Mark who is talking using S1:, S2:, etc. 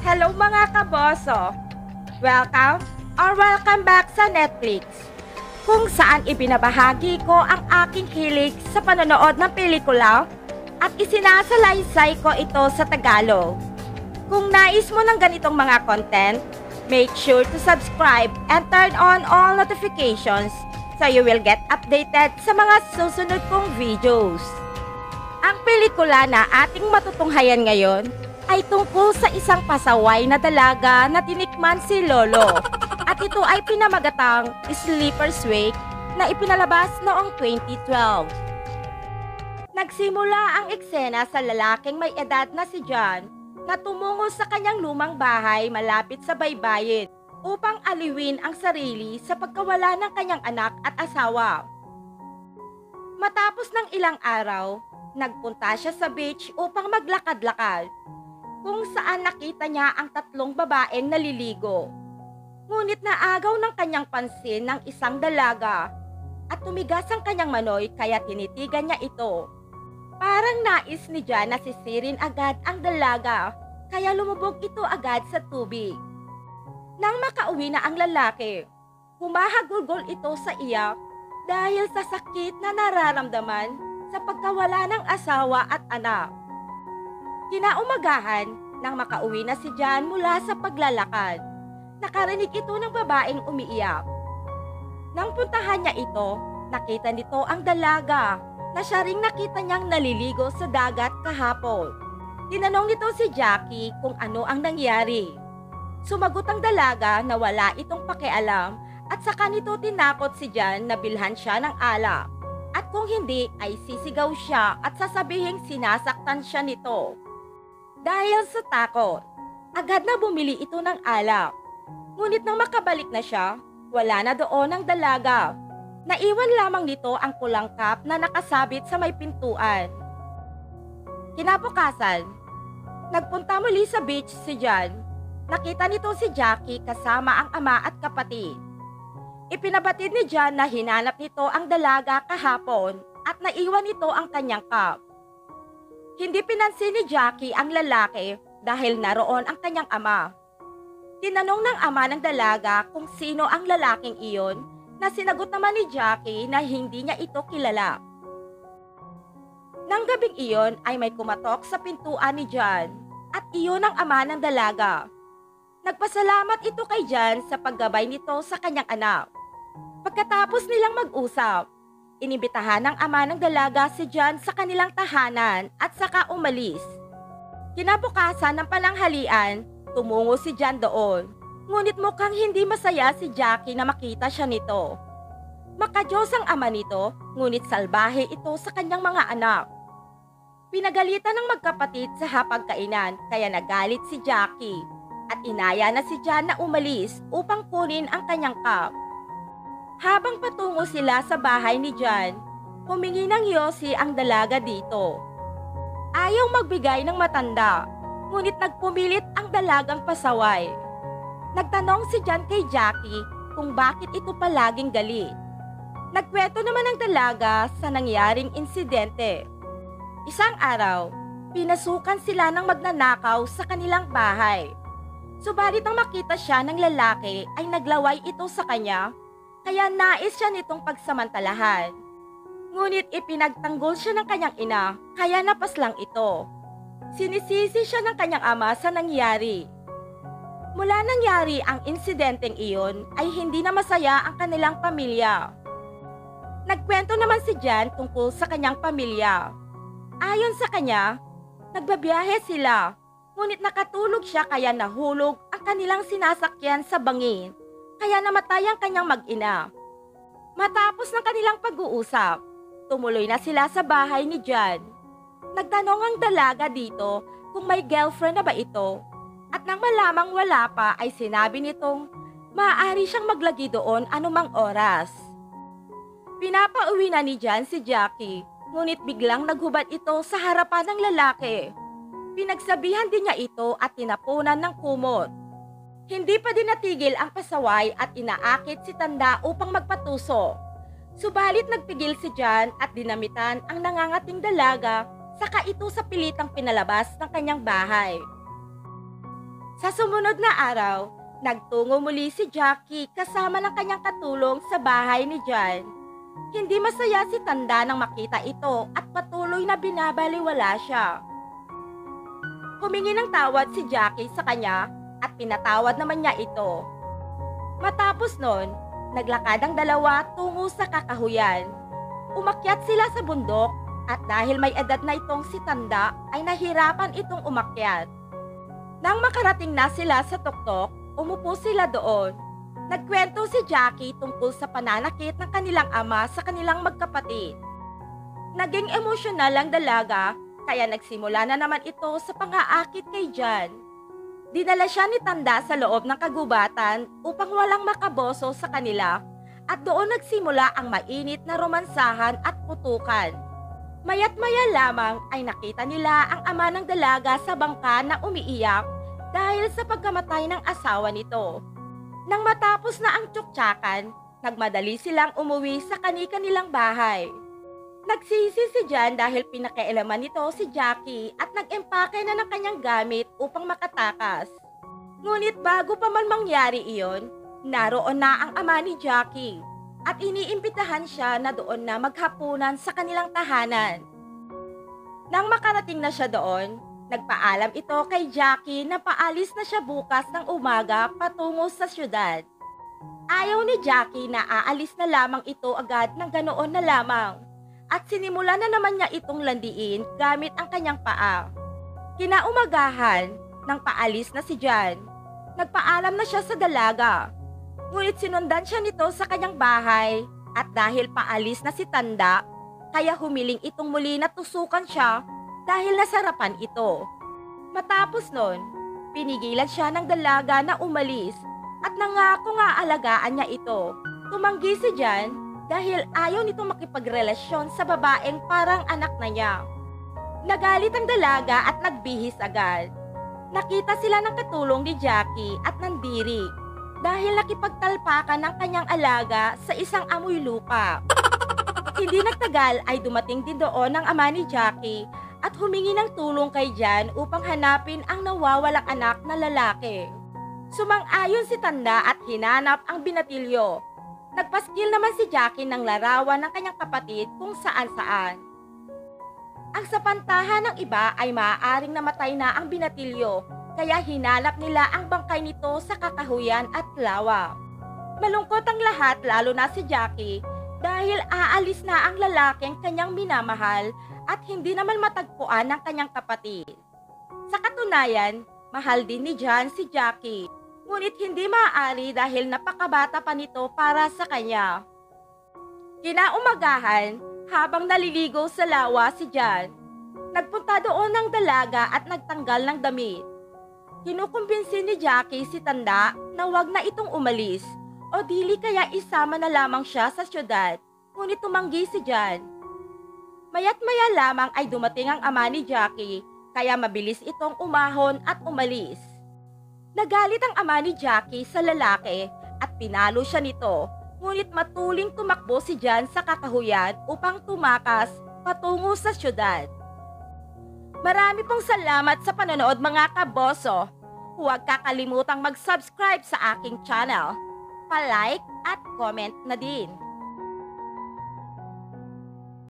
S1: Hello mga kaboso! Welcome or welcome back sa Netflix, kung saan ibinabahagi ko ang aking hilig sa panonood ng pelikula at isinasalaysay ko ito sa Tagalog. Kung nais mo ng ganitong mga content, make sure to subscribe and turn on all notifications so you will get updated sa mga susunod kong videos. Ang pelikula na ating matutunghayan ngayon ay tungkol sa isang pasaway na dalaga na tinikman si Lolo at ito ay pinamagatang Sleeper's Wake na ipinalabas noong 2012. Nagsimula ang eksena sa lalaking may edad na si John na tumungo sa kanyang lumang bahay malapit sa baybayin upang aliwin ang sarili sa pagkawala ng kanyang anak at asawa. Matapos ng ilang araw, nagpunta siya sa beach upang maglakad-lakad, kung saan nakita niya ang tatlong babaeng naliligo. Ngunit naagaw ng kanyang pansin ng isang dalaga at tumigas ang kanyang manoy kaya tinitigan niya ito. Parang nais ni John na sisirin agad ang dalaga kaya lumubog ito agad sa tubig. Nang makauwi na ang lalaki, humahagulgol ito sa iyak dahil sa sakit na nararamdaman sa pagkawala ng asawa at anak. Kinaumagahan, nang makauwi na si John mula sa paglalakad, nakarinig ito ng babaeng umiiyak. Nang puntahan niya ito, nakita nito ang dalaga na siya ring nakita niyang naliligo sa dagat kahapon. Tinanong nito si Jackie kung ano ang nangyari. Sumagot ang dalaga na wala itong pakialam at saka nito tinakot si John na bilhan siya ng alak. At kung hindi ay sisigaw siya at sasabihing sinasaktan siya nito. Dahil sa takot, agad na bumili ito ng alak. Ngunit nang makabalik na siya, wala na doon ang dalaga. Naiwan lamang nito ang pulang cup na nakasabit sa may pintuan. Kinabukasan, nagpunta muli sa beach si John. Nakita nito si Jackie kasama ang ama at kapatid. Ipinabatid ni John na hinanap nito ang dalaga kahapon at naiwan nito ang kanyang cup. Hindi pinansin ni Jackie ang lalaki dahil naroon ang kanyang ama. Tinanong ng ama ng dalaga kung sino ang lalaking iyon na sinagot naman ni Jackie na hindi niya ito kilala. Nang gabing iyon ay may kumatok sa pintuan ni John at iyon ang ama ng dalaga. Nagpasalamat ito kay John sa paggabay nito sa kanyang anak. Pagkatapos nilang mag-usap, inibitahan ng ama ng dalaga si John sa kanilang tahanan at saka umalis. Kinabukasan ng pananghalian, tumungo si John doon. Ngunit mukhang hindi masaya si Jackie na makita siya nito. Makadiyos ang ama nito, ngunit salbahe ito sa kanyang mga anak. Pinagalitan ng magkapatid sa hapagkainan kaya nagalit si Jackie at inaya na si John na umalis upang kunin ang kanyang cup. Habang patungo sila sa bahay ni John, humingi ng yosi ang dalaga dito. Ayaw magbigay ng matanda, ngunit nagpumilit ang dalagang pasaway. Nagtanong si John kay Jackie kung bakit ito palaging galit. Nagkwento naman ang dalaga sa nangyaring insidente. Isang araw, pinasukan sila ng magnanakaw sa kanilang bahay. Subalit nang makita siya ng lalaki ay naglaway ito sa kanya, kaya nais siya nitong pagsamantalahan. Ngunit ipinagtanggol siya ng kanyang ina, kaya napaslang ito. Sinisisi siya ng kanyang ama sa nangyari. Mula nangyari ang insidenteng iyon ay hindi na masaya ang kanilang pamilya. Nagkwento naman si John tungkol sa kanyang pamilya. Ayon sa kanya, nagbabiyahe sila, ngunit nakatulog siya kaya nahulog ang kanilang sinasakyan sa bangin, kaya namatay ang kanyang mag-ina. Matapos ng kanilang pag-uusap, tumuloy na sila sa bahay ni John. Nagtanong ang dalaga dito kung may girlfriend na ba ito, at nang malamang wala pa ay sinabi nitong maaari siyang maglagi doon anumang oras. Pinapauwi na ni John si Jackie, ngunit biglang naghubad ito sa harapan ng lalaki. Pinagsabihan din niya ito at tinapunan ng kumot. Hindi pa din natigil ang pasaway at inaakit si Tanda upang magpatuso. Subalit nagpigil si John at dinamitan ang nangangating dalaga, saka ito sa pilitang pinalabas ng kanyang bahay. Sa sumunod na araw, nagtungo muli si Jackie kasama ng kanyang katulong sa bahay ni John. Hindi masaya si Tanda nang makita ito at patuloy na binabaliwala siya. Humingi ng tawad si Jackie sa kanya at pinatawad naman niya ito. Matapos nun, naglakad ang dalawa tungo sa kakahuyan. Umakyat sila sa bundok at dahil may edad na itong si Tanda ay nahirapan itong umakyat. Nang makarating na sila sa tuktok, umupo sila doon. Nagkwento si Jackie tungkol sa pananakit ng kanilang ama sa kanilang magkapatid. Naging emosyonal ang dalaga, kaya nagsimula na naman ito sa pang-aakit kay John. Dinala siya ni Tanda sa loob ng kagubatan upang walang makaboso sa kanila at doon nagsimula ang mainit na romansahan at putukan. Maya't maya lamang ay nakita nila ang ama ng dalaga sa bangka na umiiyak dahil sa pagkamatay ng asawa nito. Nang matapos na ang tsuktsakan, nagmadali silang umuwi sa kani-kanilang bahay. Nagsisi si John dahil pinakialaman nito si Jackie at nag-empake na ng kanyang gamit upang makatakas. Ngunit bago pa man mangyari iyon, naroon na ang ama ni Jackie at iniimbitahan siya na doon na maghapunan sa kanilang tahanan. Nang makarating na siya doon, nagpaalam ito kay Jackie na paalis na siya bukas ng umaga patungo sa syudad. Ayaw ni Jackie na aalis na lamang ito agad ng ganoon na lamang at sinimula na naman niya itong landiin gamit ang kanyang paa. Kinaumagahan, nang paalis na si John, nagpaalam na siya sa dalaga. Ngunit sinundan siya nito sa kanyang bahay at dahil paalis na si Tanda, kaya humiling itong muli na tusukan siya dahil nasarapan ito. Matapos nun, pinigilan siya ng dalaga na umalis at nangako nga alagaan niya ito. Tumanggi si John dahil ayaw nitong makipagrelasyon sa babaeng parang anak na niya. Nagalit ang dalaga at nagbihis agad. Nakita sila ng katulong ni Jackie at nandiri dahil nakipagtalpakan ng kanyang alaga sa isang amoy lupa. Hindi nagtagal ay dumating din doon ang ama ni Jackie at humingi ng tulong kay John upang hanapin ang nawawalang anak na lalaki. Sumang-ayon si Tanda at hinanap ang binatilyo. Nagpaskil naman si Jackie ng larawan ng kanyang kapatid kung saan-saan. Ang sapantahan ng iba ay maaaring namatay na ang binatilyo, kaya hinanap nila ang bangkay nito sa kakahuyan at lawa. Malungkot ang lahat lalo na si Jackie dahil aalis na ang lalaking kanyang minamahal at hindi naman matagpuan ng kanyang kapatid. Sa katunayan, mahal din ni John si Jackie, ngunit hindi maaari dahil napakabata pa nito para sa kanya. Kinaumagahan, habang naliligo sa lawa si John, nagpunta doon ng dalaga at nagtanggal ng damit. Kinukumbinsi ni Jackie si Tanda na wag na itong umalis o dili kaya isama na lamang siya sa syudad, ngunit tumanggi si John. Maya't maya lamang ay dumating ang ama ni Jackie, kaya mabilis itong umahon at umalis. Nagalit ang ama ni Jackie sa lalaki at pinalo siya nito, ngunit matuling tumakbo si John sa kakahuyan upang tumakas patungo sa syudad. Marami pong salamat sa panonood mga kaboso. Huwag kakalimutang mag-subscribe sa aking channel. Pa-like at comment na din.